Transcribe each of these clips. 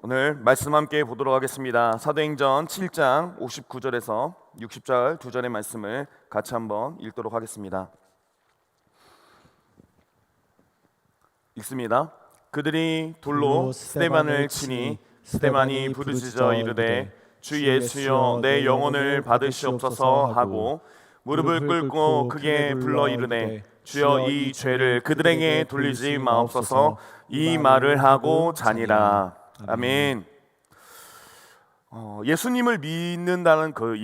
오늘 말씀 함께 보도록 하겠습니다. 사도행전 7장 59절에서 60절 두 절의 말씀을 같이 한번 읽도록 하겠습니다. 읽습니다. 그들이 돌로 스데반을 치니 스데반이 부르짖어 이르되 주 예수여 내 영혼을 받으시옵소서 하고 무릎을 꿇고 크게 불러 이르되 주여 이 죄를 그들에게 돌리지 마옵소서. 이 말을 하고 자니라. 아멘. 예수님을 믿는다는 그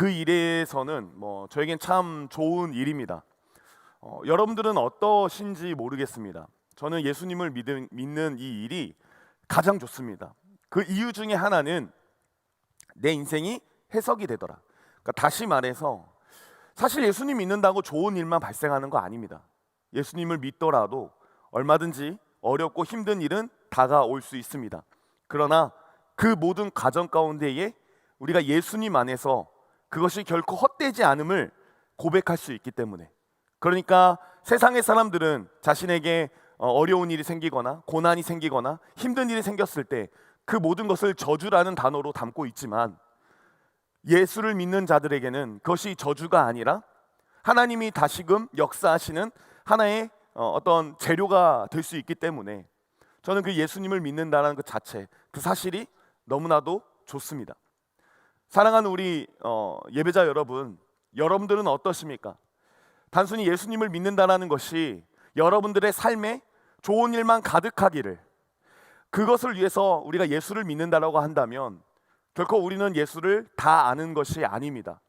일에서는 저에겐 참 좋은 일입니다. 여러분들은 어떠신지 모르겠습니다. 저는 예수님을 믿는 이 일이 가장 좋습니다. 그 이유 중에 하나는 내 인생이 해석이 되더라. 그러니까 다시 말해서 사실 예수님 믿는다고 좋은 일만 발생하는 거 아닙니다. 예수님을 믿더라도 얼마든지 어렵고 힘든 일은 다가올 수 있습니다. 그러나 그 모든 과정 가운데에 우리가 예수님 안에서 그것이 결코 헛되지 않음을 고백할 수 있기 때문에, 그러니까 세상의 사람들은 자신에게 어려운 일이 생기거나 고난이 생기거나 힘든 일이 생겼을 때 그 모든 것을 저주라는 단어로 담고 있지만, 예수를 믿는 자들에게는 그것이 저주가 아니라 하나님이 다시금 역사하시는 하나의 어떤 재료가 될 수 있기 때문에 저는 그 예수님을 믿는다는 그 자체, 그 사실이 너무나도 좋습니다. 사랑하는 우리 예배자 여러분, 여러분들은 어떠십니까? 단순히 예수님을 믿는다는 것이 여러분들의 삶에 좋은 일만 가득하기를, 그것을 위해서 우리가 예수를 믿는다라고 한다면 결코 우리는 예수를 다 아는 것이 아닙니다.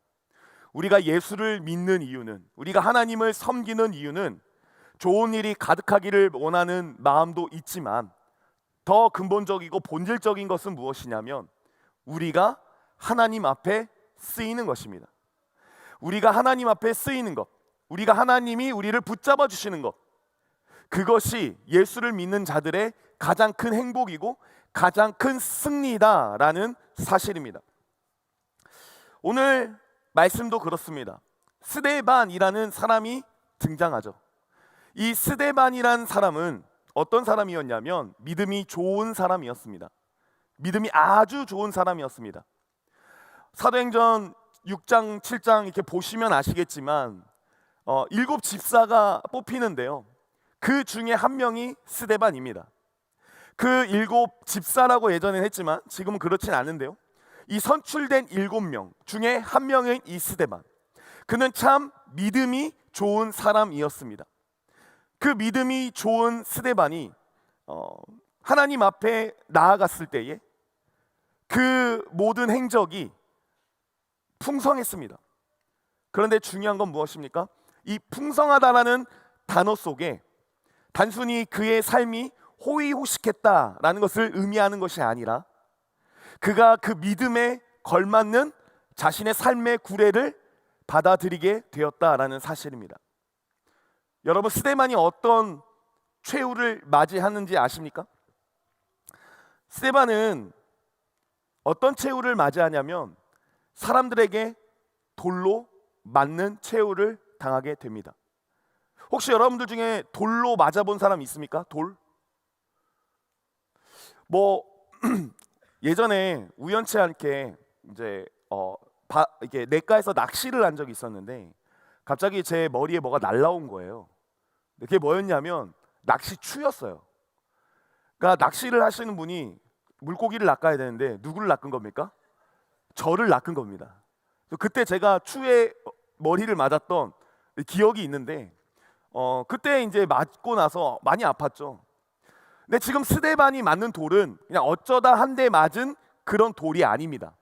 우리가 예수를 믿는 이유는, 우리가 하나님을 섬기는 이유는 좋은 일이 가득하기를 원하는 마음도 있지만 더 근본적이고 본질적인 것은 무엇이냐면 우리가 하나님 앞에 쓰이는 것입니다. 우리가 하나님 앞에 쓰이는 것, 우리가 하나님이 우리를 붙잡아 주시는 것, 그것이 예수를 믿는 자들의 가장 큰 행복이고 가장 큰 승리다라는 사실입니다. 오늘 말씀도 그렇습니다. 스데반이라는 사람이 등장하죠. 이 스데반이라는 사람은 어떤 사람이었냐면 믿음이 좋은 사람이었습니다. 믿음이 아주 좋은 사람이었습니다. 사도행전 6장 7장 이렇게 보시면 아시겠지만 7 집사가 뽑히는데요, 그 중에 한 명이 스데반입니다. 그 7 집사라고 예전엔 했지만 지금은 그렇진 않은데요, 이 선출된 7명 중에 한 명인 이 스데반, 그는 참 믿음이 좋은 사람이었습니다. 그 믿음이 좋은 스데반이 하나님 앞에 나아갔을 때에 그 모든 행적이 풍성했습니다. 그런데 중요한 건 무엇입니까? 이 풍성하다라는 단어 속에 단순히 그의 삶이 호의호식했다라는 것을 의미하는 것이 아니라 그가 그 믿음에 걸맞는 자신의 삶의 구례를 받아들이게 되었다라는 사실입니다. 여러분, 스데반이 어떤 최후를 맞이하는지 아십니까? 스데반은 어떤 최후를 맞이하냐면 사람들에게 돌로 맞는 최후를 당하게 됩니다. 혹시 여러분들 중에 돌로 맞아본 사람 있습니까? 돌? 예전에 우연치 않게 이제 이렇게 냇가에서 낚시를 한 적이 있었는데 갑자기 제 머리에 뭐가 날라온 거예요. 그게 뭐였냐면 낚시추였어요. 그러니까 낚시를 하시는 분이 물고기를 낚아야 되는데 누구를 낚은 겁니까? 저를 낚은 겁니다. 그때 제가 추에 머리를 맞았던 기억이 있는데 그때 이제 맞고 나서 많이 아팠죠. 근데 지금 스데반이 맞는 돌은 그냥 어쩌다 한 대 맞은 그런 돌이 아닙니다.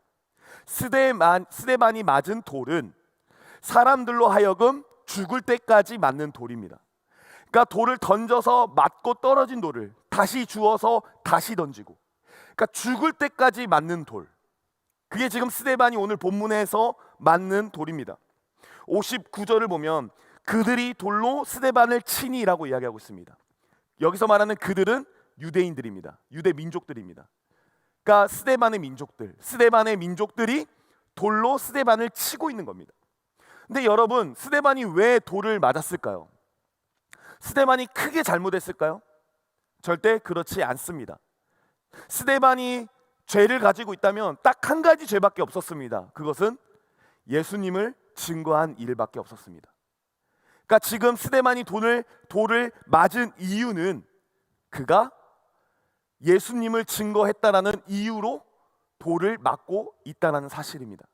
스데반이 맞은 돌은 사람들로 하여금 죽을 때까지 맞는 돌입니다. 그러니까 돌을 던져서 맞고 떨어진 돌을 다시 주워서 다시 던지고, 그러니까 죽을 때까지 맞는 돌, 그게 지금 스데반이 오늘 본문에서 맞는 돌입니다. 59절을 보면 그들이 돌로 스데반을 치니라고 이야기하고 있습니다. 여기서 말하는 그들은 유대인들입니다. 유대 민족들입니다. 그러니까 스데반의 민족들이 돌로 스데반을 치고 있는 겁니다. 근데 여러분, 스데반이 왜 돌을 맞았을까요? 스데반이 크게 잘못했을까요? 절대 그렇지 않습니다. 스데반이 죄를 가지고 있다면 딱 한 가지 죄밖에 없었습니다. 그것은 예수님을 증거한 일밖에 없었습니다. 그러니까 지금 스데반이 돌을 맞은 이유는 그가 예수님을 증거했다라는 이유로 돌을 맞고 있다라는 사실입니다.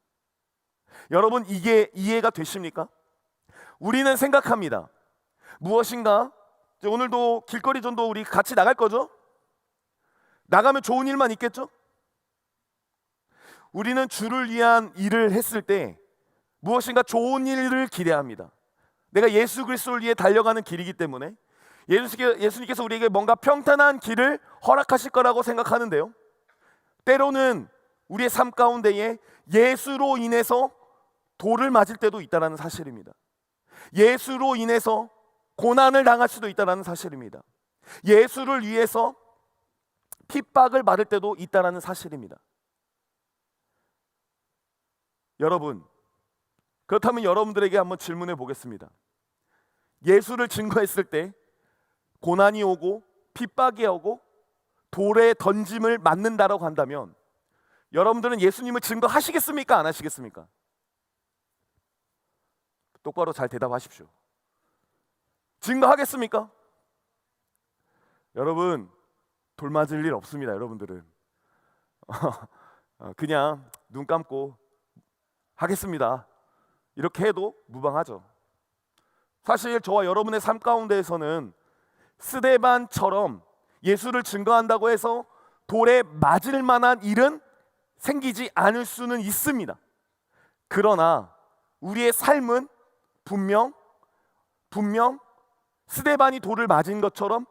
여러분, 이게 이해가 되십니까? 우리는 생각합니다. 무엇인가? 오늘도 길거리 전도 우리 같이 나갈 거죠? 나가면 좋은 일만 있겠죠? 우리는 주를 위한 일을 했을 때 무엇인가 좋은 일을 기대합니다. 내가 예수 그리스도를 위해 달려가는 길이기 때문에 예수님께서 우리에게 뭔가 평탄한 길을 허락하실 거라고 생각하는데요, 때로는 우리의 삶 가운데에 예수로 인해서 돌을 맞을 때도 있다는 사실입니다. 예수로 인해서 고난을 당할 수도 있다는 사실입니다. 예수를 위해서 핍박을 받을 때도 있다는 사실입니다. 여러분, 그렇다면 여러분들에게 한번 질문해 보겠습니다. 예수를 증거했을 때 고난이 오고 핍박이 오고 돌에 던짐을 맞는다라고 한다면 여러분들은 예수님을 증거하시겠습니까? 안 하시겠습니까? 똑바로 잘 대답하십시오. 증거하겠습니까? 여러분, 돌 맞을 일 없습니다. 여러분들은 그냥 눈 감고 하겠습니다, 이렇게 해도 무방하죠. 사실 저와 여러분의 삶 가운데에서는 스데반처럼 예수를 증거한다고 해서 돌에 맞을 만한 일은 생기지 않을 수는 있습니다. 그러나 우리의 삶은 분명 스데반이 돌을 맞은 것처럼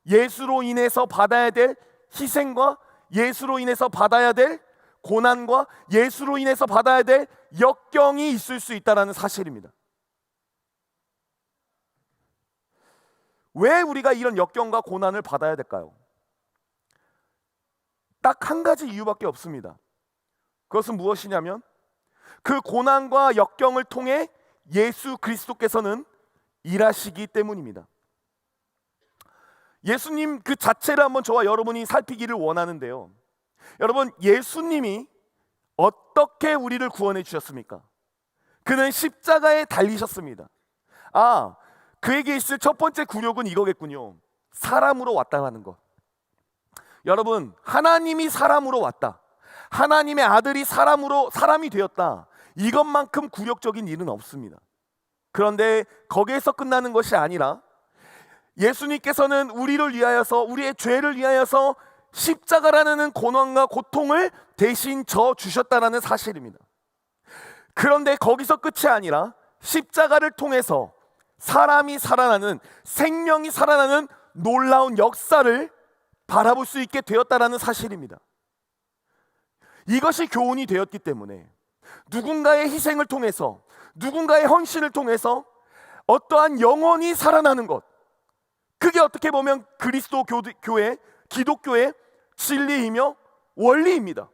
예수로 인해서 받아야 될 희생과 예수로 인해서 받아야 될 고난과 예수로 인해서 받아야 될 역경이 있을 수 있다는 사실입니다. 왜 우리가 이런 역경과 고난을 받아야 될까요? 딱 한 가지 이유밖에 없습니다. 그것은 무엇이냐면 그 고난과 역경을 통해 예수 그리스도께서는 일하시기 때문입니다. 예수님 그 자체를 한번 저와 여러분이 살피기를 원하는데요, 여러분, 예수님이 어떻게 우리를 구원해 주셨습니까? 그는 십자가에 달리셨습니다. 그에게 있을 첫 번째 굴욕은 이거겠군요. 사람으로 왔다는 것. 여러분, 하나님이 사람으로 왔다, 하나님의 아들이 사람이 되었다, 이것만큼 굴욕적인 일은 없습니다. 그런데 거기에서 끝나는 것이 아니라 예수님께서는 우리를 위하여서, 우리의 죄를 위하여서 십자가라는 고난과 고통을 대신 져 주셨다는 사실입니다. 그런데 거기서 끝이 아니라 십자가를 통해서 사람이 살아나는, 생명이 살아나는 놀라운 역사를 바라볼 수 있게 되었다는 사실입니다. 이것이 교훈이 되었기 때문에 누군가의 희생을 통해서, 누군가의 헌신을 통해서 어떠한 영혼이 살아나는 것, 그게 어떻게 보면 그리스도 교회, 기독교의 진리이며 원리입니다.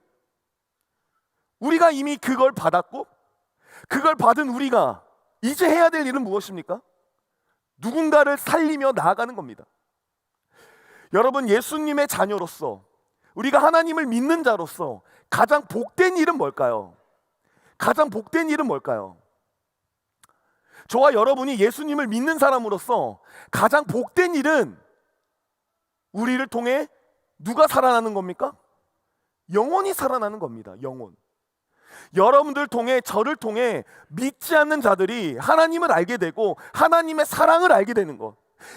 우리가 이미 그걸 받았고, 그걸 받은 우리가 이제 해야 될 일은 무엇입니까? 누군가를 살리며 나아가는 겁니다. 여러분, 예수님의 자녀로서, 우리가 하나님을 믿는 자로서 가장 복된 일은 뭘까요? 가장 복된 일은 뭘까요? 저와 여러분이 예수님을 믿는 사람으로서 가장 복된 일은 우리를 통해 누가 살아나는 겁니까? 영혼이 살아나는 겁니다. 영혼. 여러분들 통해, 저를 통해 믿지 않는 자들이 하나님을 알게 되고 하나님의 사랑을 알게 되는 것,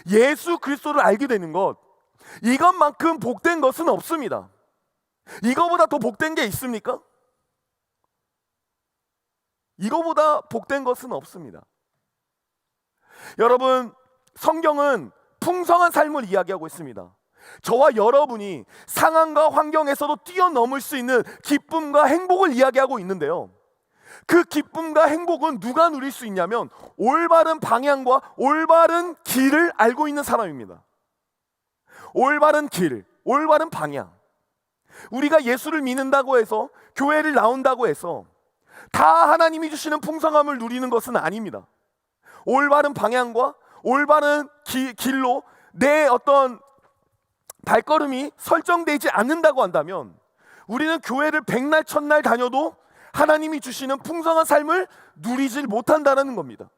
예수 그리스도를 알게 되는 것, 이것만큼 복된 것은 없습니다. 이거보다 더 복된 게 있습니까? 이거보다 복된 것은 없습니다. 여러분, 성경은 풍성한 삶을 이야기하고 있습니다. 저와 여러분이 상황과 환경에서도 뛰어넘을 수 있는 기쁨과 행복을 이야기하고 있는데요, 그 기쁨과 행복은 누가 누릴 수 있냐면 올바른 방향과 올바른 길을 알고 있는 사람입니다. 올바른 길, 올바른 방향. 우리가 예수를 믿는다고 해서, 교회를 나온다고 해서 다 하나님이 주시는 풍성함을 누리는 것은 아닙니다. 올바른 방향과 올바른 길로 내 어떤 발걸음이 설정되지 않는다고 한다면 우리는 교회를 백날 천날 다녀도 하나님이 주시는 풍성한 삶을 누리질 못한다는 겁니다.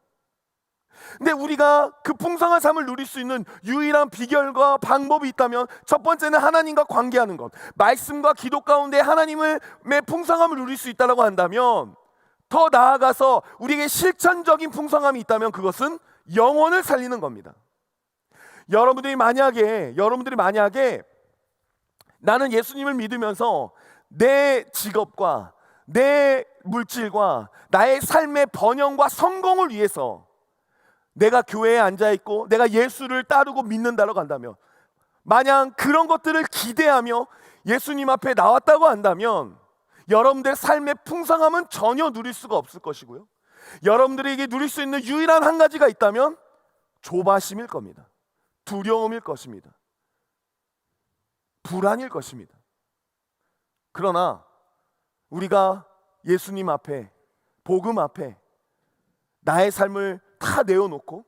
근데 우리가 그 풍성한 삶을 누릴 수 있는 유일한 비결과 방법이 있다면 첫 번째는 하나님과 관계하는 것, 말씀과 기도 가운데 하나님의 풍성함을 누릴 수 있다고 한다면, 더 나아가서 우리에게 실천적인 풍성함이 있다면 그것은 영혼을 살리는 겁니다. 여러분들이 만약에 나는 예수님을 믿으면서 내 직업과 내 물질과 나의 삶의 번영과 성공을 위해서 내가 교회에 앉아있고 내가 예수를 따르고 믿는다고 한다면, 마냥 그런 것들을 기대하며 예수님 앞에 나왔다고 한다면 여러분들의 삶의 풍성함은 전혀 누릴 수가 없을 것이고요, 여러분들에게 누릴 수 있는 유일한 한 가지가 있다면 조바심일 겁니다. 두려움일 것입니다. 불안일 것입니다. 그러나 우리가 예수님 앞에, 복음 앞에 나의 삶을 다 내어놓고,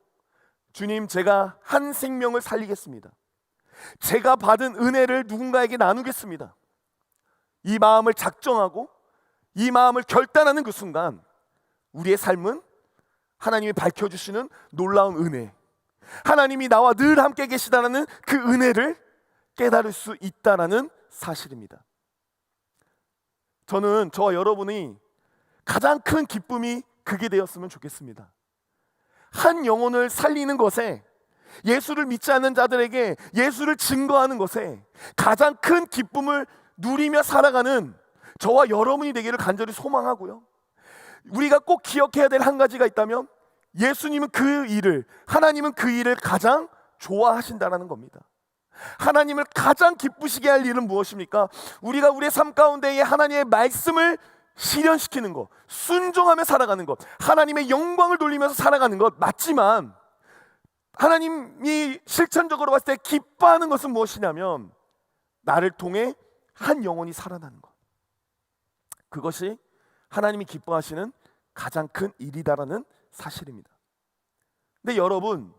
주님, 제가 한 생명을 살리겠습니다, 제가 받은 은혜를 누군가에게 나누겠습니다, 이 마음을 작정하고 이 마음을 결단하는 그 순간 우리의 삶은 하나님이 밝혀주시는 놀라운 은혜, 하나님이 나와 늘 함께 계시다는 그 은혜를 깨달을 수 있다는 사실입니다. 저는 저와 여러분이 가장 큰 기쁨이 그게 되었으면 좋겠습니다. 한 영혼을 살리는 것에, 예수를 믿지 않는 자들에게 예수를 증거하는 것에 가장 큰 기쁨을 누리며 살아가는 저와 여러분이 되기를 간절히 소망하고요, 우리가 꼭 기억해야 될 한 가지가 있다면 예수님은 그 일을, 하나님은 그 일을 가장 좋아하신다는 겁니다. 하나님을 가장 기쁘시게 할 일은 무엇입니까? 우리가 우리의 삶 가운데에 하나님의 말씀을 실현시키는 것, 순종하며 살아가는 것, 하나님의 영광을 돌리면서 살아가는 것 맞지만, 하나님이 실천적으로 봤을 때 기뻐하는 것은 무엇이냐면 나를 통해 한 영혼이 살아나는 것, 그것이 하나님이 기뻐하시는 가장 큰 일이다라는 사실입니다. 근데 여러분,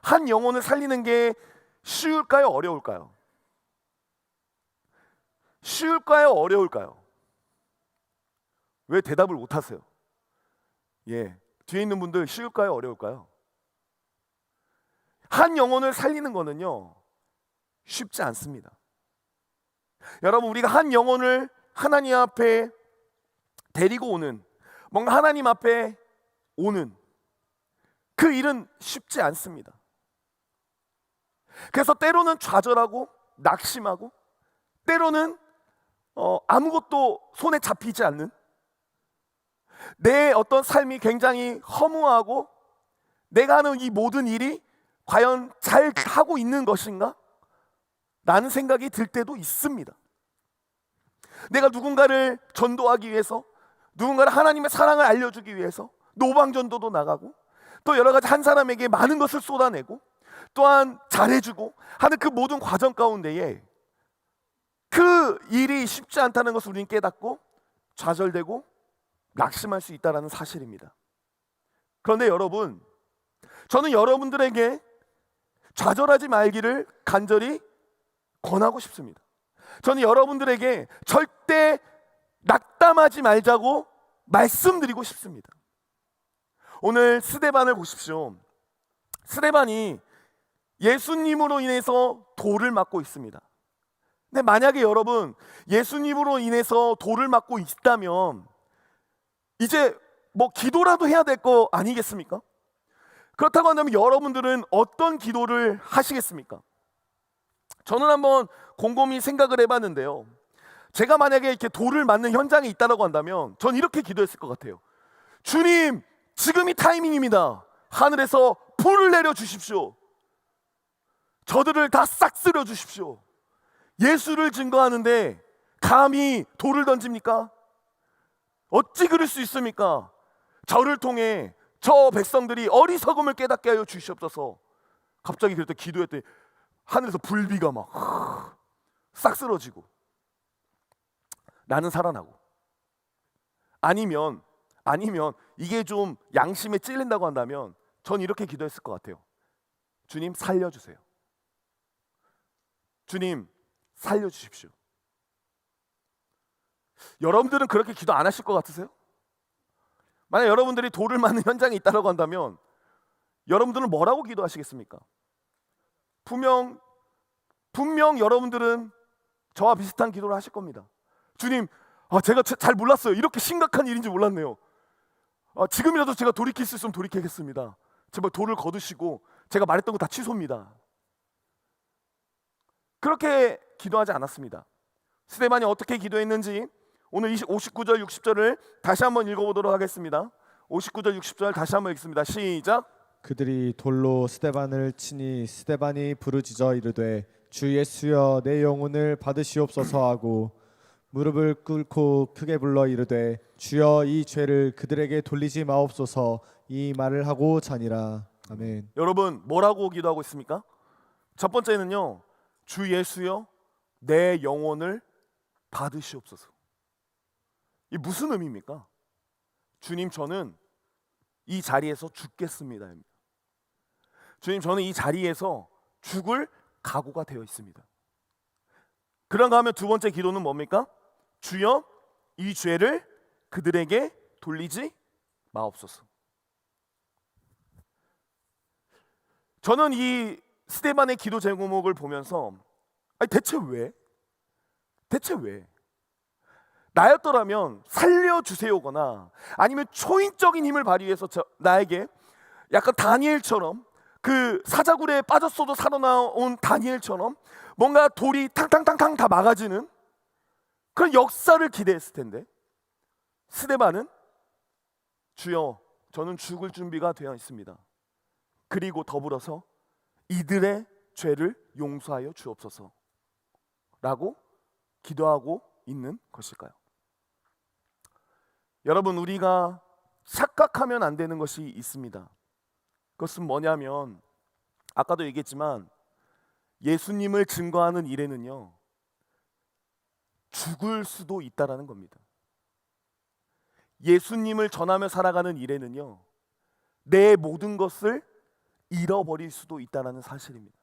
한 영혼을 살리는 게 쉬울까요? 어려울까요? 쉬울까요? 어려울까요? 왜 대답을 못하세요? 뒤에 있는 분들 쉬울까요? 어려울까요? 한 영혼을 살리는 거는요, 쉽지 않습니다. 여러분, 우리가 한 영혼을 하나님 앞에 데리고 오는, 뭔가 하나님 앞에 오는 그 일은 쉽지 않습니다. 그래서 때로는 좌절하고 낙심하고, 때로는 아무것도 손에 잡히지 않는, 내 어떤 삶이 굉장히 허무하고 내가 하는 이 모든 일이 과연 잘 하고 있는 것인가? 라는 생각이 들 때도 있습니다. 내가 누군가를 전도하기 위해서, 누군가를 하나님의 사랑을 알려주기 위해서 노방전도도 나가고, 또 여러 가지 한 사람에게 많은 것을 쏟아내고, 또한 잘해주고 하는 그 모든 과정 가운데에 그 일이 쉽지 않다는 것을 우리는 깨닫고 좌절되고 낙심할 수 있다는 사실입니다. 그런데 여러분, 저는 여러분들에게 좌절하지 말기를 간절히 권하고 싶습니다. 저는 여러분들에게 절대 낙담하지 말자고 말씀드리고 싶습니다. 오늘 스데반을 보십시오. 스데반이 예수님으로 인해서 돌을 맞고 있습니다. 근데 만약에 여러분, 예수님으로 인해서 돌을 맞고 있다면 이제 뭐 기도라도 해야 될 거 아니겠습니까? 그렇다고 한다면 여러분들은 어떤 기도를 하시겠습니까? 저는 한번 곰곰이 생각을 해봤는데요, 제가 만약에 이렇게 돌을 맞는 현장에 있다고 한다면 전 이렇게 기도했을 것 같아요. 주님, 지금이 타이밍입니다. 하늘에서 불을 내려 주십시오. 저들을 다 싹 쓸어 주십시오. 예수를 증거하는데 감히 돌을 던집니까? 어찌 그럴 수 있습니까? 저를 통해 저 백성들이 어리석음을 깨닫게 하여 주시옵소서. 갑자기 그럴 때 기도했더니 하늘에서 불비가 막 싹 쓰러지고 나는 살아나고, 아니면 이게 좀 양심에 찔린다고 한다면 전 이렇게 기도했을 것 같아요. 주님, 살려주세요. 주님 살려주십시오. 여러분들은 그렇게 기도 안 하실 것 같으세요? 만약 여러분들이 돌을 맞는 현장에 있다고 한다면 여러분들은 뭐라고 기도하시겠습니까? 분명 여러분들은 저와 비슷한 기도를 하실 겁니다. 주님, 제가 잘 몰랐어요. 이렇게 심각한 일인지 몰랐네요. 지금이라도 제가 돌이킬 수 있으면 돌이키겠습니다. 제발 돌을 거두시고 제가 말했던 거 다 취소입니다. 그렇게 기도하지 않았습니다. 스데반이 어떻게 기도했는지 오늘 59절 60절을 다시 한번 읽어보도록 하겠습니다. 59절 60절 다시 한번 읽습니다. 시작. 그들이 돌로 스데반을 치니 스데반이 부르짖어 이르되 주 예수여 내 영혼을 받으시옵소서 하고 무릎을 꿇고 크게 불러 이르되 주여 이 죄를 그들에게 돌리지 마옵소서 이 말을 하고 자니라. 아멘. 여러분 뭐라고 기도하고 있습니까? 첫 번째는요, 주 예수여 내 영혼을 받으시옵소서. 이 무슨 의미입니까? 주님, 저는 이 자리에서 죽겠습니다. 주님, 저는 이 자리에서 죽을 각오가 되어 있습니다. 그런가 하면 두 번째 기도는 뭡니까? 주여 이 죄를 그들에게 돌리지 마옵소서. 저는 이 스데반의 기도 제목을 보면서 대체 왜? 나였더라면 살려주세요거나 아니면 초인적인 힘을 발휘해서 나에게 약간 다니엘처럼 그 사자굴에 빠졌어도 살아나온 다니엘처럼 뭔가 돌이 탕탕탕탕 다 막아지는 그런 역사를 기대했을 텐데, 스데반은 주여 저는 죽을 준비가 되어 있습니다. 그리고 더불어서 이들의 죄를 용서하여 주옵소서 라고 기도하고 있는 것일까요? 여러분, 우리가 착각하면 안 되는 것이 있습니다. 그것은 뭐냐면 아까도 얘기했지만 예수님을 증거하는 일에는요 죽을 수도 있다라는 겁니다. 예수님을 전하며 살아가는 일에는요 내 모든 것을 잃어버릴 수도 있다라는 사실입니다.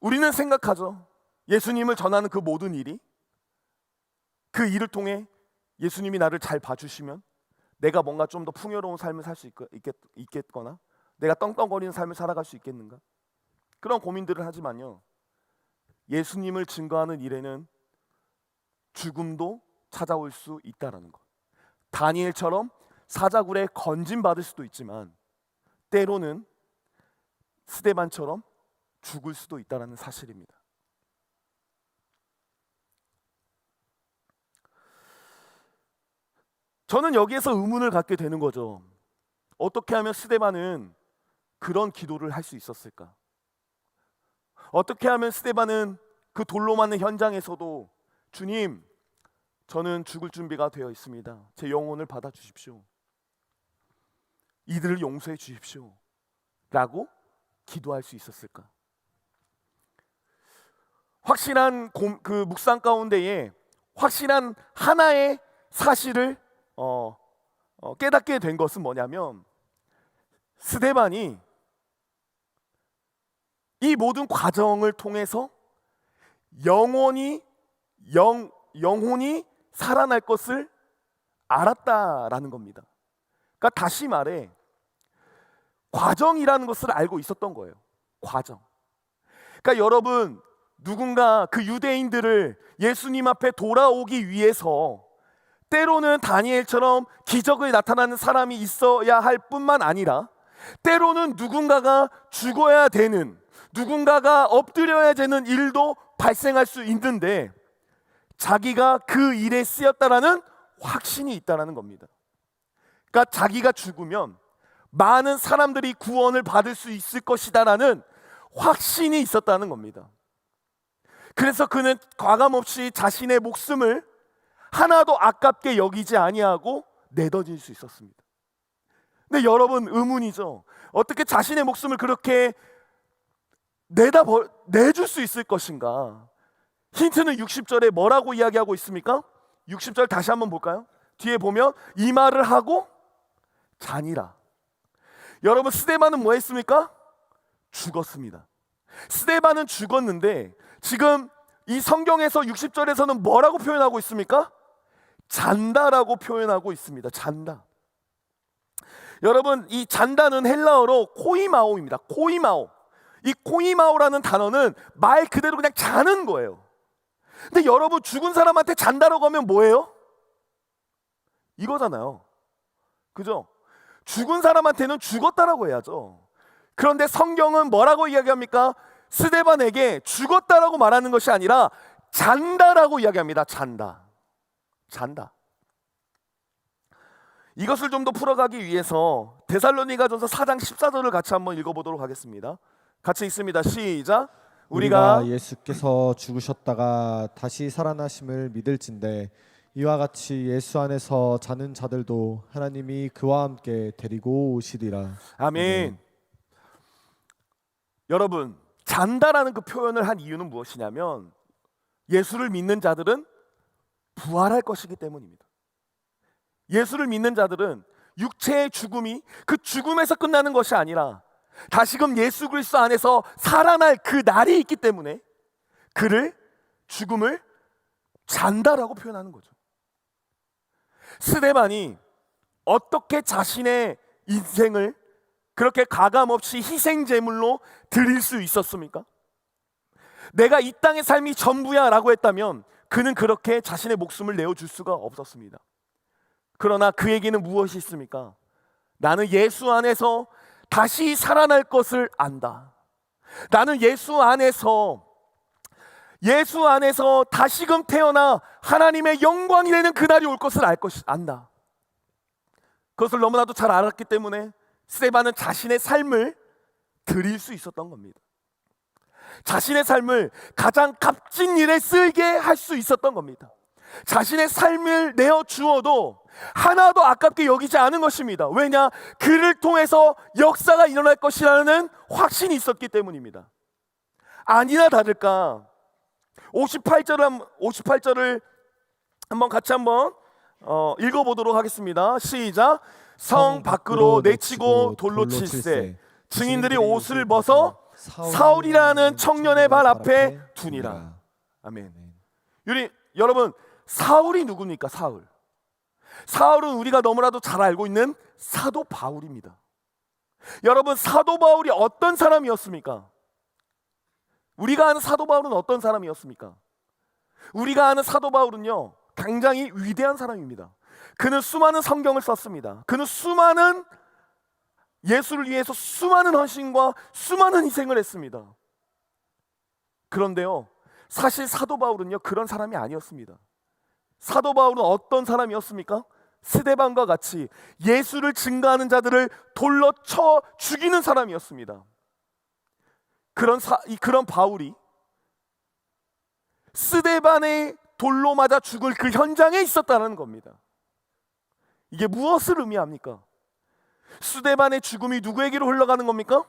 우리는 생각하죠. 예수님을 전하는 그 모든 일이, 그 일을 통해 예수님이 나를 잘 봐주시면 내가 뭔가 좀 더 풍요로운 삶을 살 수 있겠거나 내가 떵떵거리는 삶을 살아갈 수 있겠는가, 그런 고민들을 하지만요, 예수님을 증거하는 일에는 죽음도 찾아올 수 있다라는 것. 다니엘처럼 사자굴에 건진받을 수도 있지만 때로는 스데반처럼 죽을 수도 있다라는 사실입니다. 저는 여기에서 의문을 갖게 되는 거죠. 어떻게 하면 스데반은 그런 기도를 할 수 있었을까? 어떻게 하면 스데반은 그 돌로 맞는 현장에서도 주님, 저는 죽을 준비가 되어 있습니다. 제 영혼을 받아주십시오. 이들을 용서해 주십시오 라고 기도할 수 있었을까? 확실한 그 묵상 가운데에 확실한 하나의 사실을 깨닫게 된 것은 뭐냐면, 스데반이 이 모든 과정을 통해서 영혼이 살아날 것을 알았다라는 겁니다. 그러니까 다시 말해 과정이라는 것을 알고 있었던 거예요. 과정. 그러니까 여러분, 누군가 그 유대인들을 예수님 앞에 돌아오기 위해서 때로는 다니엘처럼 기적을 나타나는 사람이 있어야 할 뿐만 아니라 때로는 누군가가 죽어야 되는, 누군가가 엎드려야 되는 일도 발생할 수 있는데 자기가 그 일에 쓰였다라는 확신이 있다라는 겁니다. 그러니까 자기가 죽으면 많은 사람들이 구원을 받을 수 있을 것이다라는 확신이 있었다는 겁니다. 그래서 그는 과감없이 자신의 목숨을 하나도 아깝게 여기지 아니하고 내던질 수 있었습니다. 근데 여러분, 의문이죠. 어떻게 자신의 목숨을 그렇게 내줄 수 있을 것인가? 힌트는 60절에 뭐라고 이야기하고 있습니까? 60절 다시 한번 볼까요? 뒤에 보면 이 말을 하고 자니라. 여러분, 스데반은 뭐 했습니까? 죽었습니다. 스데반은 죽었는데 지금 이 성경에서 60절에서는 뭐라고 표현하고 있습니까? 잔다라고 표현하고 있습니다. 잔다. 여러분, 이 잔다는 헬라어로 코이마오입니다. 코이마오. 이 코이마오라는 단어는 말 그대로 그냥 자는 거예요. 근데 여러분, 죽은 사람한테 잔다라고 하면 뭐예요? 이거잖아요. 그죠? 죽은 사람한테는 죽었다라고 해야죠. 그런데 성경은 뭐라고 이야기합니까? 스데반에게 죽었다라고 말하는 것이 아니라 잔다라고 이야기합니다. 잔다. 잔다. 이것을 좀 더 풀어가기 위해서 데살로니가전서 4장 14절을 같이 한번 읽어보도록 하겠습니다. 같이 읽습니다. 시작. 우리가 예수께서 죽으셨다가 다시 살아나심을 믿을진대 이와 같이 예수 안에서 자는 자들도 하나님이 그와 함께 데리고 오시리라. 아멘. 여러분, 잔다라는 그 표현을 한 이유는 무엇이냐면 예수를 믿는 자들은 부활할 것이기 때문입니다. 예수를 믿는 자들은 육체의 죽음이 그 죽음에서 끝나는 것이 아니라 다시금 예수 그리스도 안에서 살아날 그 날이 있기 때문에 그를 죽음을 잔다라고 표현하는 거죠. 스데반이 어떻게 자신의 인생을 그렇게 가감없이 희생 제물로 드릴 수 있었습니까? 내가 이 땅의 삶이 전부야 라고 했다면 그는 그렇게 자신의 목숨을 내어줄 수가 없었습니다. 그러나 그에게는 무엇이 있습니까? 나는 예수 안에서 다시 살아날 것을 안다. 나는 예수 안에서 다시금 태어나 하나님의 영광이 되는 그날이 올 것을 안다. 그것을 너무나도 잘 알았기 때문에 스데반은 자신의 삶을 드릴 수 있었던 겁니다. 자신의 삶을 가장 값진 일에 쓰게 할 수 있었던 겁니다. 자신의 삶을 내어 주어도 하나도 아깝게 여기지 않은 것입니다. 왜냐? 그를 통해서 역사가 일어날 것이라는 확신이 있었기 때문입니다. 아니나 다를까 58절을 한번 같이 읽어보도록 하겠습니다. 시작. 성 밖으로 내치고 돌로 칠세 증인들이 옷을 벗어 사울이라는 청년의 발 앞에 두니라. 아멘. 여러분, 사울이 누굽니까? 사울은 우리가 너무나도 잘 알고 있는 사도 바울입니다. 여러분, 사도 바울이 어떤 사람이었습니까? 우리가 아는 사도 바울은 어떤 사람이었습니까? 우리가 아는 사도 바울은요, 굉장히 위대한 사람입니다. 그는 수많은 성경을 썼습니다. 그는 수많은 예수를 위해서 수많은 헌신과 수많은 희생을 했습니다. 그런데요, 사실 사도 바울은요, 그런 사람이 아니었습니다. 사도 바울은 어떤 사람이었습니까? 스데반과 같이 예수를 증거하는 자들을 돌로 쳐 죽이는 사람이었습니다. 그런 바울이 스데반의 돌로 맞아 죽을 그 현장에 있었다는 겁니다. 이게 무엇을 의미합니까? 스데반의 죽음이 누구에게로 흘러가는 겁니까?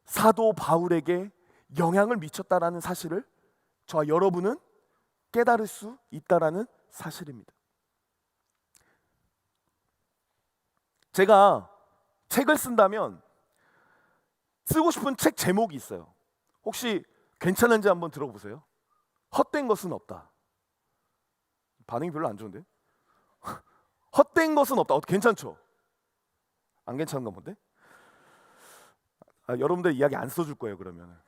사도 바울에게 영향을 미쳤다라는 사실을 저와 여러분은 깨달을 수 있다라는 사실입니다. 제가 책을 쓴다면 쓰고 싶은 책 제목이 있어요. 혹시 괜찮은지 한번 들어보세요. 헛된 것은 없다. 반응이 별로 안 좋은데? 헛된 것은 없다. 괜찮죠? 안 괜찮은가 본데? 여러분들 이야기 안 써줄 거예요, 그러면.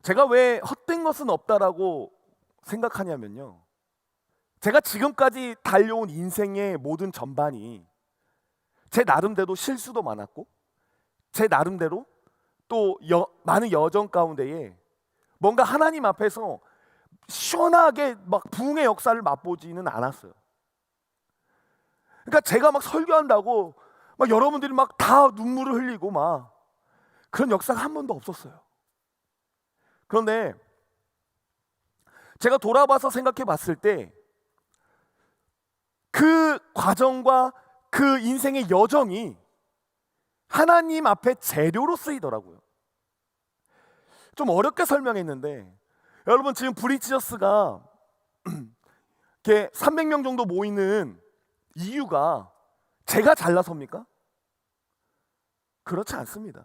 제가 왜 헛된 것은 없다라고 생각하냐면요, 제가 지금까지 달려온 인생의 모든 전반이 제 나름대로 실수도 많았고 제 나름대로 또 많은 여정 가운데에 뭔가 하나님 앞에서 시원하게 막 부흥의 역사를 맛보지는 않았어요. 그러니까 제가 막 설교한다고 막 여러분들이 막 다 눈물을 흘리고 막 그런 역사가 한 번도 없었어요. 그런데 제가 돌아봐서 생각해 봤을 때 그 과정과 그 인생의 여정이 하나님 앞에 재료로 쓰이더라고요. 좀 어렵게 설명했는데 여러분, 지금 브리지어스가 이렇게 300명 정도 모이는 이유가 제가 잘나서입니까? 그렇지 않습니다.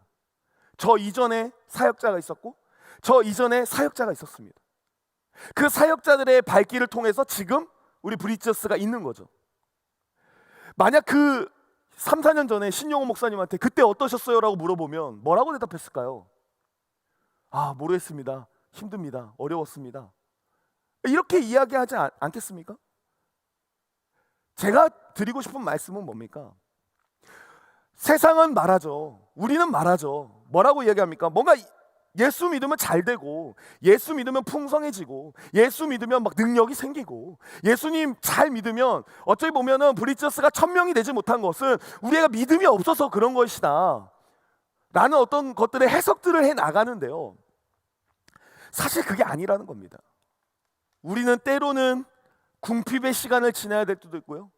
저 이전에 사역자가 있었고 저 이전에 사역자가 있었습니다. 그 사역자들의 발길을 통해서 지금 우리 브리처스가 있는 거죠. 만약 그 3, 4년 전에 신용호 목사님한테 그때 어떠셨어요? 라고 물어보면 뭐라고 대답했을까요? 아, 모르겠습니다. 힘듭니다. 어려웠습니다. 이렇게 이야기하지 않겠습니까? 제가 드리고 싶은 말씀은 뭡니까? 세상은 말하죠. 우리는 말하죠. 뭐라고 이야기합니까? 뭔가 예수 믿으면 잘 되고, 예수 믿으면 풍성해지고, 예수 믿으면 막 능력이 생기고, 예수님 잘 믿으면 어찌 보면은 브리처스가 1000명이 되지 못한 것은 우리가 믿음이 없어서 그런 것이다 라는 어떤 것들의 해석들을 해 나가는데요, 사실 그게 아니라는 겁니다. 우리는 때로는 궁핍의 시간을 지나야 될 때도 있고요,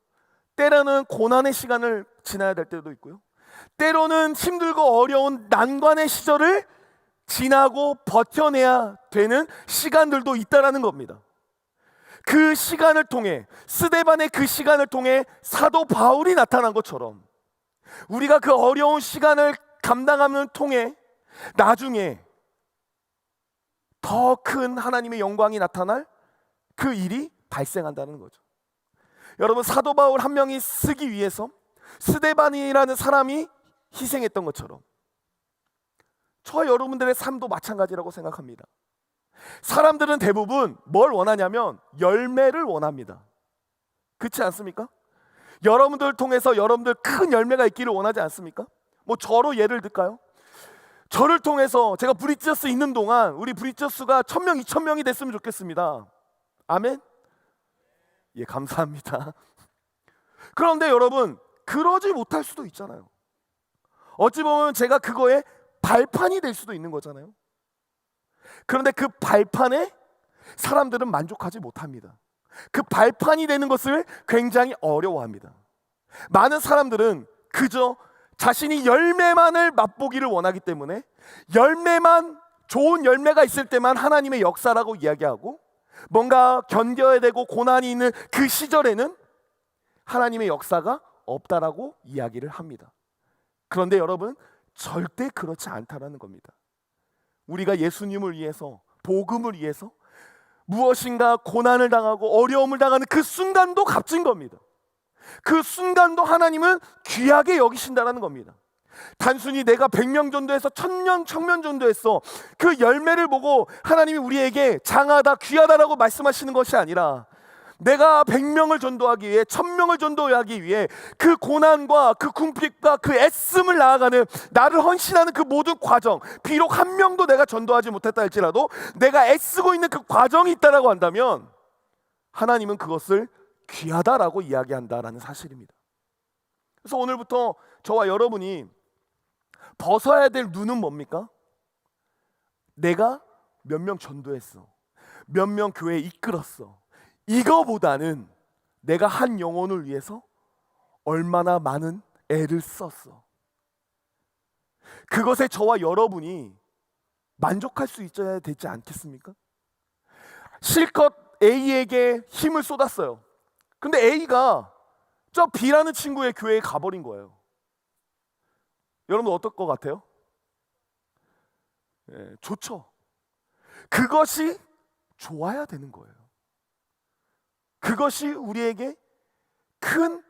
때로는 고난의 시간을 지나야 될 때도 있고요, 때로는 힘들고 어려운 난관의 시절을 지나고 버텨내야 되는 시간들도 있다라는 겁니다. 그 시간을 통해, 스데반의 그 시간을 통해 사도 바울이 나타난 것처럼 우리가 그 어려운 시간을 감당하는 통해 나중에 더 큰 하나님의 영광이 나타날 그 일이 발생한다는 거죠. 여러분, 사도 바울 한 명이 쓰기 위해서 스데반이라는 사람이 희생했던 것처럼 저와 여러분들의 삶도 마찬가지라고 생각합니다. 사람들은 대부분 뭘 원하냐면 열매를 원합니다. 그렇지 않습니까? 여러분들 통해서 여러분들 큰 열매가 있기를 원하지 않습니까? 뭐 저로 예를 들까요? 저를 통해서 제가 브리처스 있는 동안 우리 브리처스가 1000명, 2000명이 됐으면 좋겠습니다. 아멘? 예, 감사합니다. 그런데 여러분, 그러지 못할 수도 있잖아요. 어찌 보면 제가 그거에 발판이 될 수도 있는 거잖아요. 그런데 그 발판에 사람들은 만족하지 못합니다. 그 발판이 되는 것을 굉장히 어려워합니다. 많은 사람들은 그저 자신이 열매만을 맛보기를 원하기 때문에 열매만, 좋은 열매가 있을 때만 하나님의 역사라고 이야기하고, 뭔가 견뎌야 되고 고난이 있는 그 시절에는 하나님의 역사가 없다라고 이야기를 합니다. 그런데 여러분, 절대 그렇지 않다라는 겁니다. 우리가 예수님을 위해서, 복음을 위해서 무엇인가 고난을 당하고 어려움을 당하는 그 순간도 값진 겁니다. 그 순간도 하나님은 귀하게 여기신다라는 겁니다. 단순히 내가 100명 전도해서 1000명 전도했어, 그 열매를 보고 하나님이 우리에게 장하다, 귀하다라고 말씀하시는 것이 아니라, 내가 100명을 전도하기 위해, 1000명을 전도하기 위해 그 고난과 그 궁핍과 그 애씀을 나아가는, 나를 헌신하는 그 모든 과정, 비록 한 명도 내가 전도하지 못했다 할지라도 내가 애쓰고 있는 그 과정이 있다라고 한다면 하나님은 그것을 귀하다라고 이야기한다라는 사실입니다. 그래서 오늘부터 저와 여러분이 벗어야 될 눈은 뭡니까? 내가 몇 명 전도했어, 몇 명 교회에 이끌었어, 이거보다는 내가 한 영혼을 위해서 얼마나 많은 애를 썼어, 그것에 저와 여러분이 만족할 수 있어야 되지 않겠습니까? 실컷 A에게 힘을 쏟았어요. 근데 A가 저 B라는 친구의 교회에 가버린 거예요. 여러분 어떨 것 같아요? 좋죠. 그것이 좋아야 되는 거예요. 그것이 우리에게 큰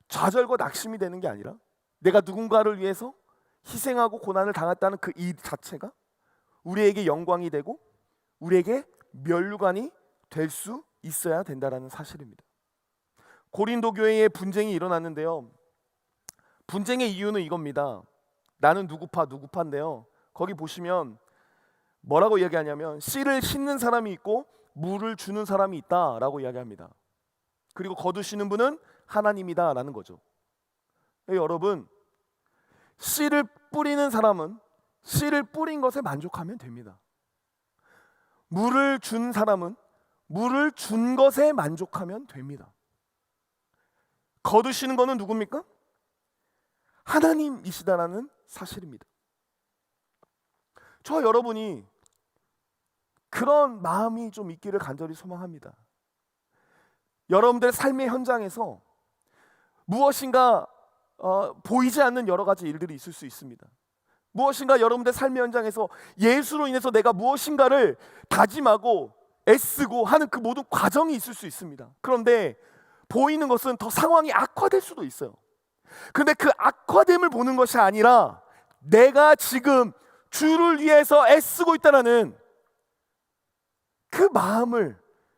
좌절과 낙심이 되는 게 아니라, 내가 누군가를 위해서 희생하고 고난을 당했다는 그 일 자체가 우리에게 영광이 되고 우리에게 면류관이 될 수 있어야 된다는 사실입니다. 고린도 교회에 분쟁이 일어났는데요, 분쟁의 이유는 이겁니다. 나는 누구파인데요, 거기 보시면 뭐라고 이야기하냐면 씨를 심는 사람이 있고 물을 주는 사람이 있다라고 이야기합니다. 그리고 거두시는 분은 하나님이다라는 거죠. 여러분, 씨를 뿌리는 사람은 씨를 뿌린 것에 만족하면 됩니다. 물을 준 사람은 물을 준 것에 만족하면 됩니다. 거두시는 것은 누굽니까? 하나님이시다라는 사실입니다. 저와 여러분이 그런 마음이 좀 있기를 간절히 소망합니다. 여러분들의 삶의 현장에서 무엇인가 보이지 않는 여러 가지 일들이 있을 수 있습니다. 무엇인가 여러분들 삶의 현장에서 예수로 인해서 내가 무엇인가를 다짐하고 애쓰고 하는 그 모든 과정이 있을 수 있습니다. 그런데 보이는 것은 더 상황이 악화될 수도 있어요. 근데 그 악화됨을 보는 것이 아니라 내가 지금 주를 위해서 애쓰고 있다는 그 마음을,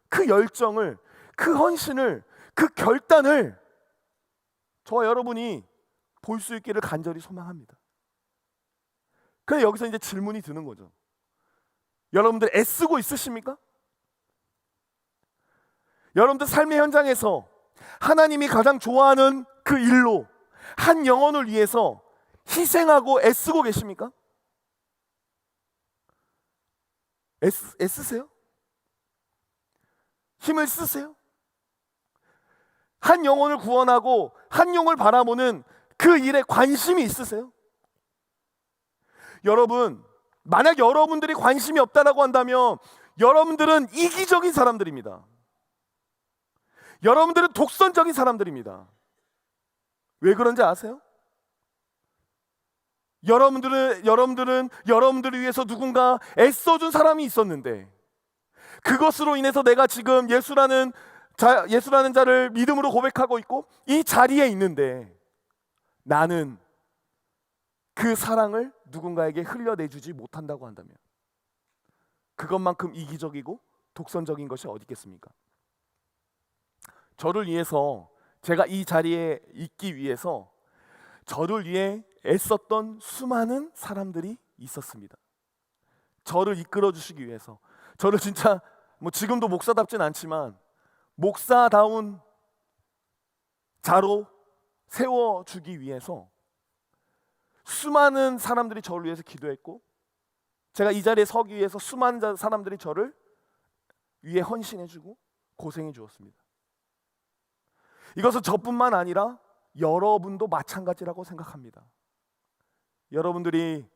그 열정을, 그 헌신을, 그 결단을 저와 여러분이 볼 수 있기를 간절히 소망합니다. 그런데 여기서 이제 질문이 드는 거죠. 여러분들 애쓰고 있으십니까? 여러분들 삶의 현장에서 하나님이 가장 좋아하는 그 일로 한 영혼을 위해서 희생하고 애쓰고 계십니까? 애쓰세요? 힘을 쓰세요? 한 영혼을 구원하고 한 영혼을 바라보는 그 일에 관심이 있으세요? 여러분, 만약 여러분들이 관심이 없다라고 한다면 여러분들은 이기적인 사람들입니다. 여러분들은 독선적인 사람들입니다. 왜 그런지 아세요? 여러분들을 위해서 누군가 애써준 사람이 있었는데 그것으로 인해서 내가 지금 예수라는 자를 믿음으로 고백하고 있고 이 자리에 있는데 나는 그 사랑을 누군가에게 흘려내주지 못한다고 한다면 그것만큼 이기적이고 독선적인 것이 어디 있겠습니까? 저를 위해서, 제가 이 자리에 있기 위해서 저를 위해 애썼던 수많은 사람들이 있었습니다. 저를 이끌어 주시기 위해서, 저를 진짜 지금도 목사답진 않지만 목사다운 자로 세워주기 위해서 수많은 사람들이 저를 위해서 기도했고, 제가 이 자리에 서기 위해서 수많은 사람들이 저를 위해 헌신해주고 고생해 주었습니다. 이것은 저뿐만 아니라 여러분도 마찬가지라고 생각합니다. 여러분들이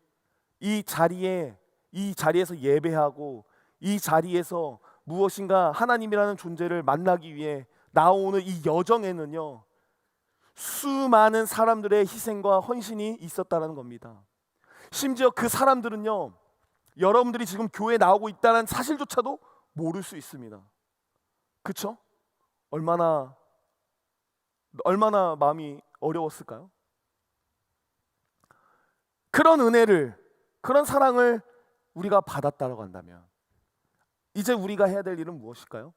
이 자리에서 예배하고 이 자리에서 무엇인가 하나님이라는 존재를 만나기 위해 나오는 이 여정에는요, 수많은 사람들의 희생과 헌신이 있었다는 겁니다. 심지어 그 사람들은요, 여러분들이 지금 교회에 나오고 있다는 사실조차도 모를 수 있습니다. 그렇죠? 얼마나 마음이 어려웠을까요? 그런 은혜를, 그런 사랑을 우리가 받았다고 한다면 이제 우리가 해야 될 일은 무엇일까요?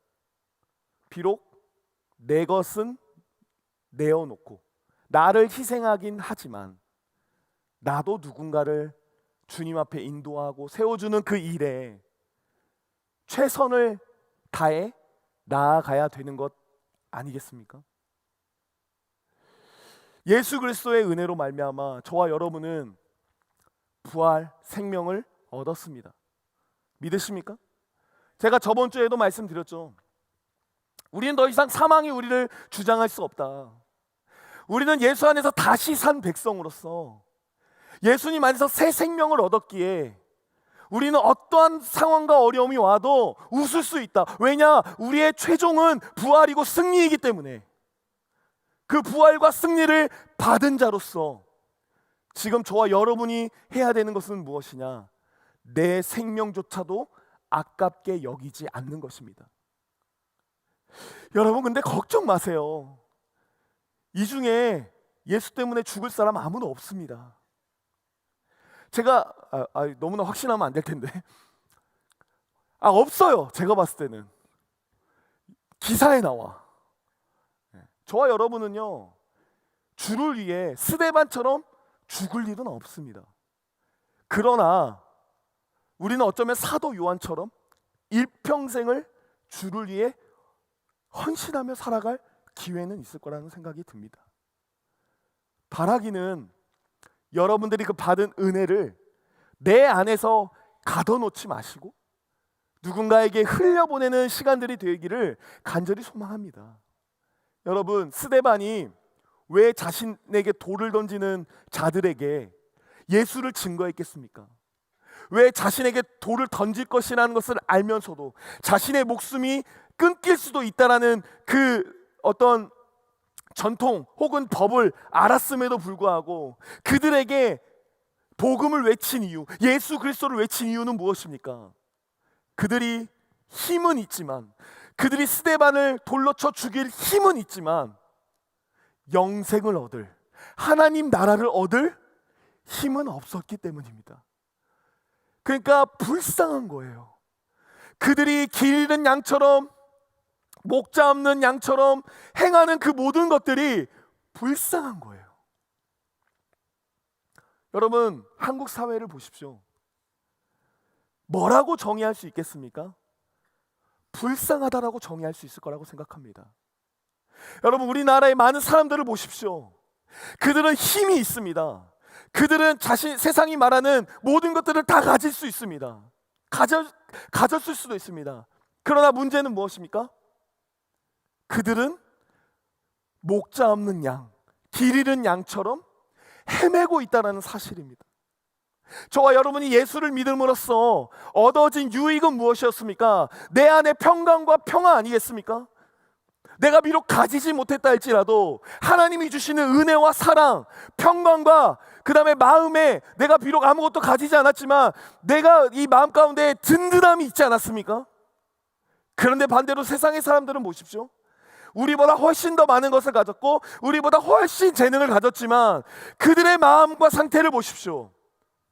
비록 내 것은 내어놓고 나를 희생하긴 하지만 나도 누군가를 주님 앞에 인도하고 세워주는 그 일에 최선을 다해 나아가야 되는 것 아니겠습니까? 예수 그리스도의 은혜로 말미암아 저와 여러분은 부활, 생명을 얻었습니다. 믿으십니까? 제가 저번 주에도 말씀드렸죠. 우리는 더 이상 사망이 우리를 주장할 수 없다. 우리는 예수 안에서 다시 산 백성으로서 예수님 안에서 새 생명을 얻었기에 우리는 어떠한 상황과 어려움이 와도 웃을 수 있다. 왜냐? 우리의 최종은 부활이고 승리이기 때문에. 그 부활과 승리를 받은 자로서 지금 저와 여러분이 해야 되는 것은 무엇이냐? 내 생명조차도 아깝게 여기지 않는 것입니다. 여러분, 근데 걱정 마세요. 이 중에 예수 때문에 죽을 사람 아무도 없습니다. 제가 너무나 확신하면 안 될 텐데 없어요. 제가 봤을 때는 기사에 나와. 저와 여러분은요, 주를 위해 스데반처럼 죽을 일은 없습니다. 그러나 우리는 어쩌면 사도 요한처럼 일평생을 주를 위해 헌신하며 살아갈 기회는 있을 거라는 생각이 듭니다. 바라기는 여러분들이 그 받은 은혜를 내 안에서 가둬놓지 마시고 누군가에게 흘려보내는 시간들이 되기를 간절히 소망합니다. 여러분, 스데반이 왜 자신에게 돌을 던지는 자들에게 예수를 증거했겠습니까? 왜 자신에게 돌을 던질 것이라는 것을 알면서도 자신의 목숨이 끊길 수도 있다라는 그 어떤 전통 혹은 법을 알았음에도 불구하고 그들에게 복음을 외친 이유, 예수 그리스도를 외친 이유는 무엇입니까? 그들이 힘은 있지만, 그들이 스데반을 돌로 쳐 죽일 힘은 있지만 영생을 얻을, 하나님 나라를 얻을 힘은 없었기 때문입니다. 그러니까 불쌍한 거예요. 그들이 길 잃은 양처럼, 목자 없는 양처럼 행하는 그 모든 것들이 불쌍한 거예요. 여러분, 한국 사회를 보십시오. 뭐라고 정의할 수 있겠습니까? 불쌍하다라고 정의할 수 있을 거라고 생각합니다. 여러분, 우리나라의 많은 사람들을 보십시오. 그들은 힘이 있습니다. 그들은 세상이 말하는 모든 것들을 다 가질 수 있습니다. 가졌을 수도 있습니다. 그러나 문제는 무엇입니까? 그들은 목자 없는 양, 길 잃은 양처럼 헤매고 있다는 사실입니다. 저와 여러분이 예수를 믿음으로써 얻어진 유익은 무엇이었습니까? 내 안에 평강과 평화 아니겠습니까? 내가 비록 가지지 못했다 할지라도 하나님이 주시는 은혜와 사랑, 평강과 그 다음에 마음에 내가 비록 아무것도 가지지 않았지만 내가 이 마음 가운데 든든함이 있지 않았습니까? 그런데 반대로 세상의 사람들은 보십시오. 우리보다 훨씬 더 많은 것을 가졌고 우리보다 훨씬 재능을 가졌지만 그들의 마음과 상태를 보십시오.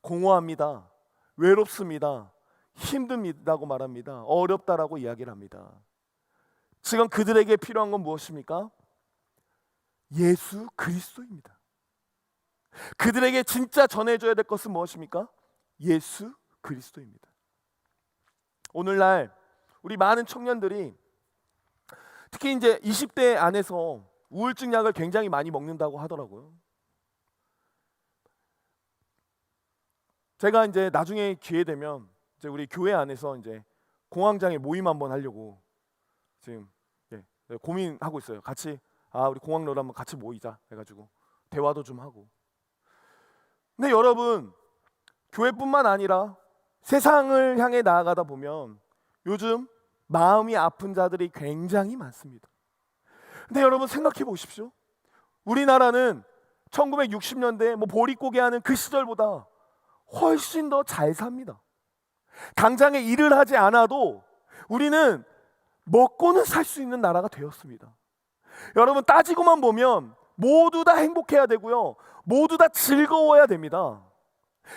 공허합니다. 외롭습니다. 힘듭니다고 말합니다. 어렵다라고 이야기를 합니다. 지금 그들에게 필요한 건 무엇입니까? 예수 그리스도입니다. 그들에게 진짜 전해줘야 될 것은 무엇입니까? 예수 그리스도입니다. 오늘날 우리 많은 청년들이 특히 이제 20대 안에서 우울증 약을 굉장히 많이 먹는다고 하더라고요. 제가 이제 나중에 기회 되면 이제 우리 교회 안에서 이제 공황장애 모임 한번 하려고 지금 고민하고 있어요. 같이 우리 공황로를 한번 같이 모이자 해가지고 대화도 좀 하고. 근데 여러분, 교회뿐만 아니라 세상을 향해 나아가다 보면 요즘 마음이 아픈 자들이 굉장히 많습니다. 근데 여러분 생각해 보십시오. 우리나라는 1960년대 보릿고개 하는 그 시절보다 훨씬 더 잘 삽니다. 당장에 일을 하지 않아도 우리는 먹고는 살 수 있는 나라가 되었습니다. 여러분, 따지고만 보면 모두 다 행복해야 되고요, 모두 다 즐거워야 됩니다.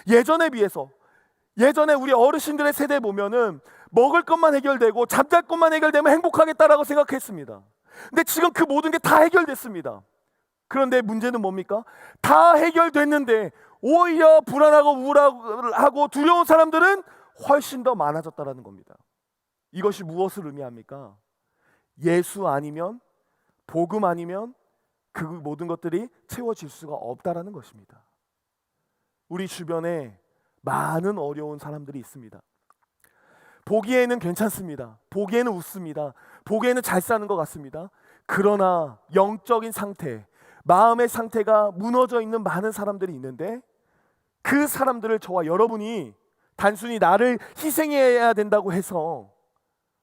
예전에 비해서, 예전에 우리 어르신들의 세대 보면은 먹을 것만 해결되고 잠잘 것만 해결되면 행복하겠다라고 생각했습니다. 근데 지금 그 모든 게 다 해결됐습니다. 그런데 문제는 뭡니까? 다 해결됐는데 오히려 불안하고 우울하고 두려운 사람들은 훨씬 더 많아졌다는 겁니다. 이것이 무엇을 의미합니까? 예수 아니면, 복음 아니면 그 모든 것들이 채워질 수가 없다라는 것입니다. 우리 주변에 많은 어려운 사람들이 있습니다. 보기에는 괜찮습니다. 보기에는 웃습니다. 보기에는 잘 사는 것 같습니다. 그러나 영적인 상태, 마음의 상태가 무너져 있는 많은 사람들이 있는데 그 사람들을 저와 여러분이 단순히 나를 희생해야 된다고 해서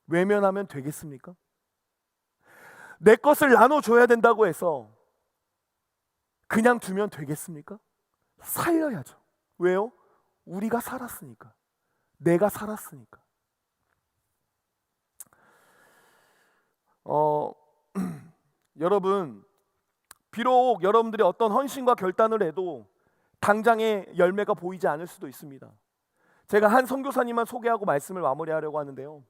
외면하면 되겠습니까? 내 것을 나눠줘야 된다고 해서 그냥 두면 되겠습니까? 살려야죠. 왜요? 우리가 살았으니까. 내가 살았으니까. 여러분, 비록 여러분들이 어떤 헌신과 결단을 해도 당장의 열매가 보이지 않을 수도 있습니다. 제가 한 선교사님만 소개하고 말씀을 마무리하려고 하는데요.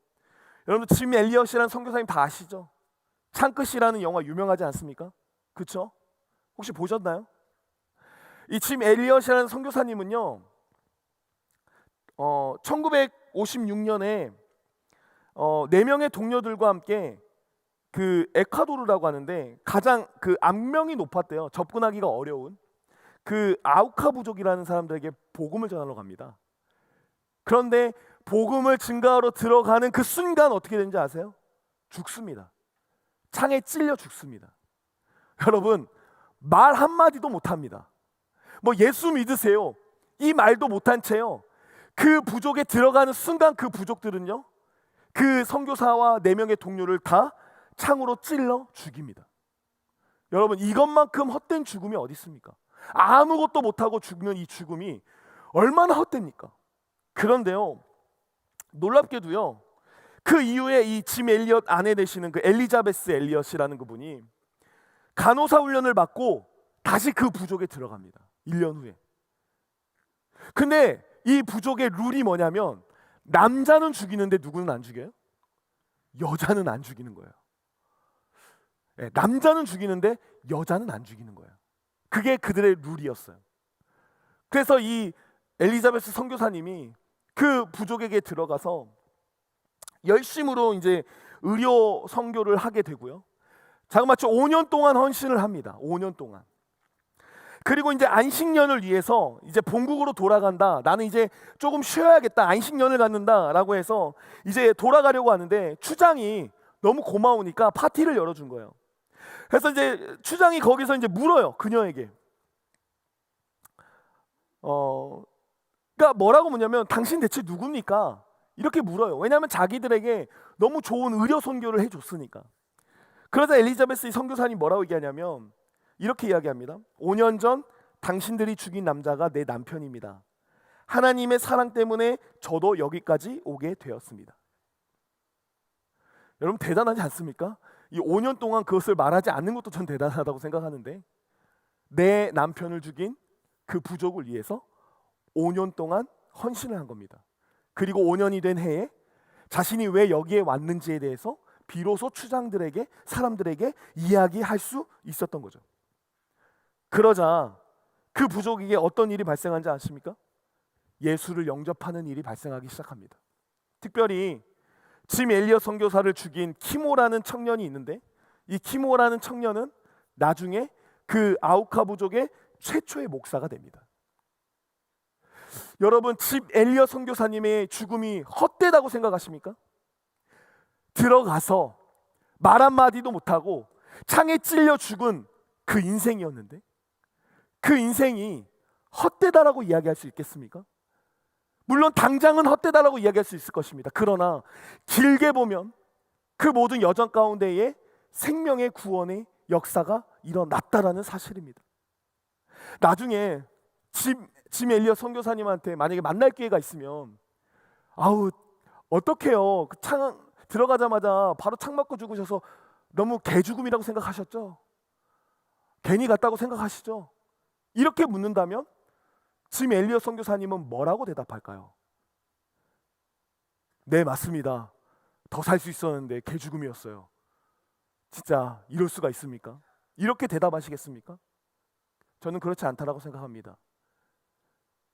여러분, 짐 엘리엇이라는 선교사님 다 아시죠? 창끝이라는 영화 유명하지 않습니까? 그렇죠? 혹시 보셨나요? 이 짐 엘리엇이라는 선교사님은요, 1956년에 4명의 동료들과 함께 그 에콰도르라고 하는데 가장 그 악명이 높았대요. 접근하기가 어려운 그 아우카 부족이라는 사람들에게 복음을 전하러 갑니다. 그런데 복음을 증거하러 들어가는 그 순간 어떻게 되는지 아세요? 죽습니다. 창에 찔려 죽습니다. 여러분, 말 한마디도 못합니다. 예수 믿으세요, 이 말도 못한 채요, 그 부족에 들어가는 순간 그 부족들은요, 그 선교사와 4명의 동료를 다 창으로 찔러 죽입니다. 여러분, 이것만큼 헛된 죽음이 어디 있습니까? 아무것도 못하고 죽는 이 죽음이 얼마나 헛됩니까? 그런데요, 놀랍게도요, 그 이후에 이 짐 엘리엇 아내 되시는 그 엘리자베스 엘리엇이라는 그분이 간호사 훈련을 받고 다시 그 부족에 들어갑니다. 1년 후에. 근데 이 부족의 룰이 뭐냐면 남자는 죽이는데 누구는 안 죽여요? 여자는 안 죽이는 거예요. 네, 남자는 죽이는데 여자는 안 죽이는 거예요. 그게 그들의 룰이었어요. 그래서 이 엘리자베스 선교사님이 그 부족에게 들어가서 열심으로 이제 의료 선교를 하게 되고요. 자그마치 5년 동안 헌신을 합니다. 5년 동안. 그리고 이제 안식년을 위해서 이제 본국으로 돌아간다. 나는 이제 조금 쉬어야겠다. 안식년을 갖는다라고 해서 이제 돌아가려고 하는데 추장이 너무 고마우니까 파티를 열어준 거예요. 그래서 이제 추장이 거기서 이제 물어요. 그녀에게. 그러니까 뭐라고 묻냐면 당신 대체 누굽니까? 이렇게 물어요. 왜냐하면 자기들에게 너무 좋은 의료 선교를 해줬으니까. 그러자 엘리자베스 선교사님 뭐라고 얘기하냐면 이렇게 이야기합니다. 5년 전 당신들이 죽인 남자가 내 남편입니다. 하나님의 사랑 때문에 저도 여기까지 오게 되었습니다. 여러분 대단하지 않습니까? 이 5년 동안 그것을 말하지 않는 것도 전 대단하다고 생각하는데 내 남편을 죽인 그 부족을 위해서 5년 동안 헌신을 한 겁니다. 그리고 5년이 된 해에 자신이 왜 여기에 왔는지에 대해서 비로소 추장들에게 사람들에게 이야기할 수 있었던 거죠. 그러자 그 부족에게 어떤 일이 발생한지 아십니까? 예수를 영접하는 일이 발생하기 시작합니다. 특별히 짐 엘리엇 선교사를 죽인 키모라는 청년이 있는데 이 키모라는 청년은 나중에 그 아우카 부족의 최초의 목사가 됩니다. 여러분 짐 엘리엇 선교사님의 죽음이 헛되다고 생각하십니까? 들어가서 말 한마디도 못하고 창에 찔려 죽은 그 인생이었는데 그 인생이 헛되다라고 이야기할 수 있겠습니까? 물론 당장은 헛되다라고 이야기할 수 있을 것입니다. 그러나 길게 보면 그 모든 여정 가운데에 생명의 구원의 역사가 일어났다라는 사실입니다. 나중에 짐 엘리엇 선교사님한테 만약에 만날 기회가 있으면 아우 어떡해요. 그 창 들어가자마자 바로 창 맞고 죽으셔서 너무 개죽음이라고 생각하셨죠? 괜히 갔다고 생각하시죠? 이렇게 묻는다면 짐 엘리엇 선교사님은 뭐라고 대답할까요? 네 맞습니다. 더 살 수 있었는데 개죽음이었어요. 진짜 이럴 수가 있습니까? 이렇게 대답하시겠습니까? 저는 그렇지 않다라고 생각합니다.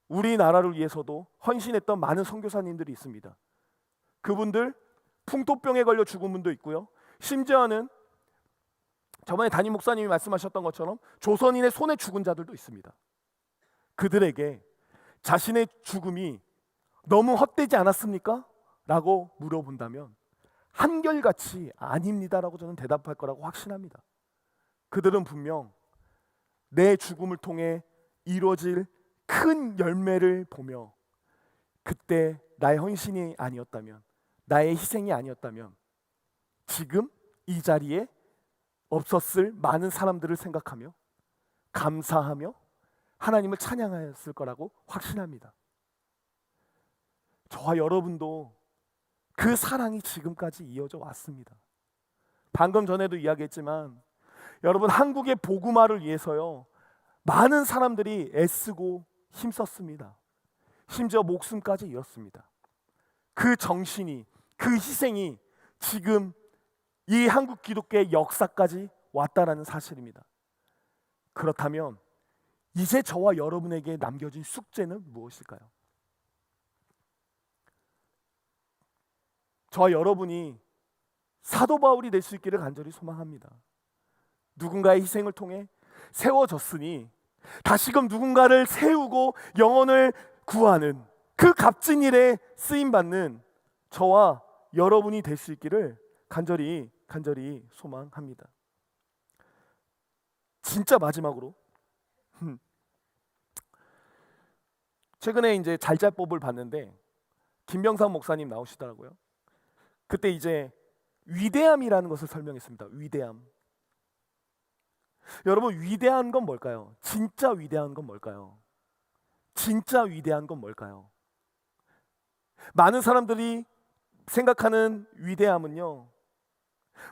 우리나라를 위해서도 헌신했던 많은 선교사님들이 있습니다. 그분들 풍토병에 걸려 죽은 분도 있고요. 심지어는 저번에 담임 목사님이 말씀하셨던 것처럼 조선인의 손에 죽은 자들도 있습니다. 그들에게 자신의 죽음이 너무 헛되지 않았습니까? 라고 물어본다면 한결같이 아닙니다라고 저는 대답할 거라고 확신합니다. 그들은 분명 내 죽음을 통해 이루어질 큰 열매를 보며 그때 나의 헌신이 아니었다면 나의 희생이 아니었다면 지금 이 자리에 없었을 많은 사람들을 생각하며 감사하며 하나님을 찬양하였을 거라고 확신합니다. 저와 여러분도 그 사랑이 지금까지 이어져 왔습니다. 방금 전에도 이야기했지만 여러분 한국의 복음화를 위해서요 많은 사람들이 애쓰고 힘썼습니다. 심지어 목숨까지 잃었습니다. 그 정신이 그 희생이 지금 이 한국 기독교의 역사까지 왔다라는 사실입니다. 그렇다면 이제 저와 여러분에게 남겨진 숙제는 무엇일까요? 저와 여러분이 사도 바울이 될 수 있기를 간절히 소망합니다. 누군가의 희생을 통해 세워졌으니 다시금 누군가를 세우고 영혼을 구하는 그 값진 일에 쓰임받는 저와 여러분이 될 수 있기를 간절히 소망합니다. 진짜 마지막으로 최근에 이제 잘잘법을 봤는데 김병삼 목사님 나오시더라고요. 그때 이제 위대함이라는 것을 설명했습니다. 위대함. 여러분 위대한 건 뭘까요? 진짜 위대한 건 뭘까요? 진짜 위대한 건 뭘까요? 많은 사람들이 생각하는 위대함은요,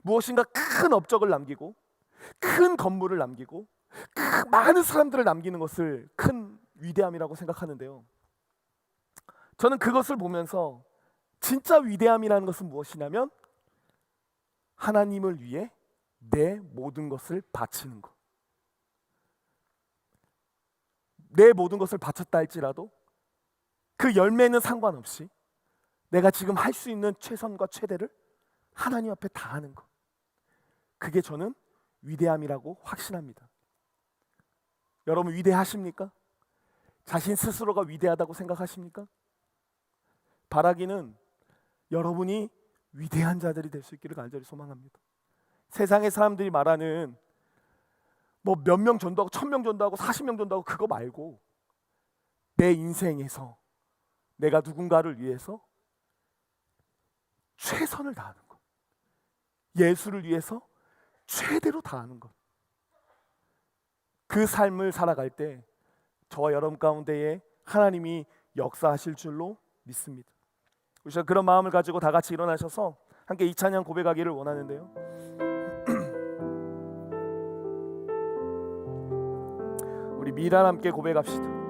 무엇인가 큰 업적을 남기고 큰 건물을 남기고 많은 사람들을 남기는 것을 큰 위대함이라고 생각하는데요, 저는 그것을 보면서 진짜 위대함이라는 것은 무엇이냐면 하나님을 위해 내 모든 것을 바치는 것. 내 모든 것을 바쳤다 할지라도 그 열매는 상관없이 내가 지금 할 수 있는 최선과 최대를 하나님 앞에 다하는 것. 그게 저는 위대함이라고 확신합니다. 여러분 위대하십니까? 자신 스스로가 위대하다고 생각하십니까? 바라기는 여러분이 위대한 자들이 될 수 있기를 간절히 소망합니다. 세상의 사람들이 말하는 뭐 몇 명 전도하고 1000명 전도하고 40명 전도하고 그거 말고 내 인생에서 내가 누군가를 위해서 최선을 다하는 것, 예수를 위해서 최대로 다하는 것, 그 삶을 살아갈 때 저와 여러분 가운데에 하나님이 역사하실 줄로 믿습니다. 우리가 그런 마음을 가지고 다 같이 일어나셔서 함께 이 찬양 고백하기를 원하는데요, 우리 미라 함께 고백합시다.